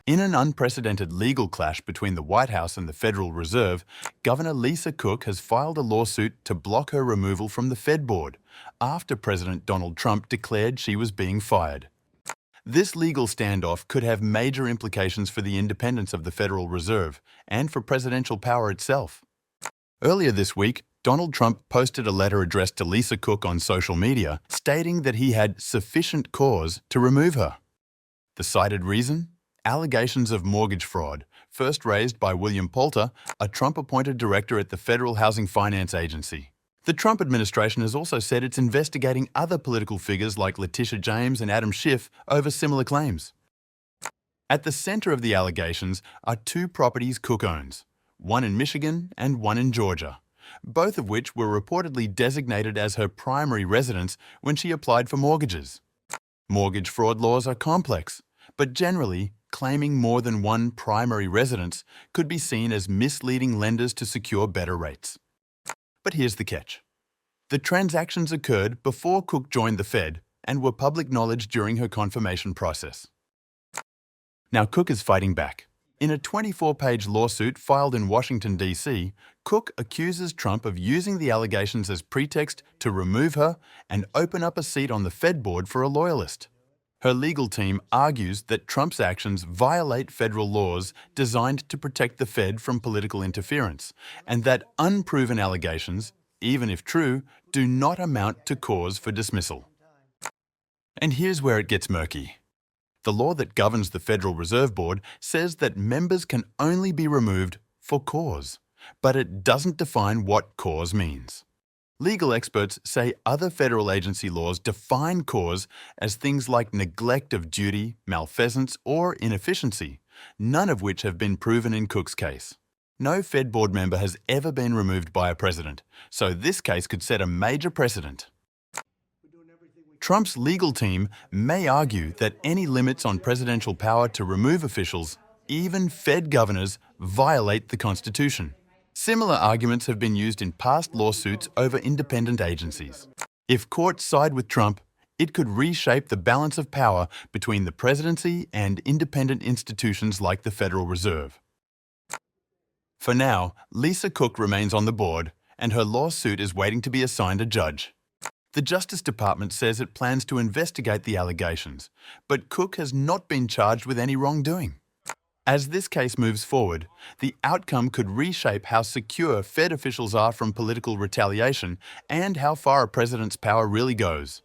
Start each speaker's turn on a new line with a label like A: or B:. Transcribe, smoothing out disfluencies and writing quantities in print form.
A: In an unprecedented legal clash between the White House and the Federal Reserve, Governor Lisa Cook has filed a lawsuit to block her removal from the Fed board after President Donald Trump declared she was being fired. This legal standoff could have major implications for the independence of the Federal Reserve and for presidential power itself. Earlier this week, Donald Trump posted a letter addressed to Lisa Cook on social media stating that he had sufficient cause to remove her. The cited reason? Allegations of mortgage fraud, first raised by William Poulter, a Trump-appointed director at the Federal Housing Finance Agency. The Trump administration has also said it's investigating other political figures like Letitia James and Adam Schiff over similar claims. At the center of the allegations are two properties Cook owns, one in Michigan and one in Georgia, both of which were reportedly designated as her primary residence when she applied for mortgages. Mortgage fraud laws are complex, but generally, claiming more than one primary residence could be seen as misleading lenders to secure better rates. But here's the catch. The transactions occurred before Cook joined the Fed and were public knowledge during her confirmation process. Now Cook is fighting back. In a 24-page lawsuit filed in Washington, D.C., Cook accuses Trump of using the allegations as pretext to remove her and open up a seat on the Fed board for a loyalist. Her legal team argues that Trump's actions violate federal laws designed to protect the Fed from political interference, and that unproven allegations, even if true, do not amount to cause for dismissal. And here's where it gets murky. The law that governs the Federal Reserve Board says that members can only be removed for cause, but it doesn't define what cause means. Legal experts say other federal agency laws define cause as things like neglect of duty, malfeasance, or inefficiency, none of which have been proven in Cook's case. No Fed board member has ever been removed by a president, so this case could set a major precedent. Trump's legal team may argue that any limits on presidential power to remove officials, even Fed governors, violate the Constitution. Similar arguments have been used in past lawsuits over independent agencies. If courts side with Trump, it could reshape the balance of power between the presidency and independent institutions like the Federal Reserve. For now, Lisa Cook remains on the board, and her lawsuit is waiting to be assigned a judge. The Justice Department says it plans to investigate the allegations, but Cook has not been charged with any wrongdoing. As this case moves forward, the outcome could reshape how secure Fed officials are from political retaliation and how far a president's power really goes.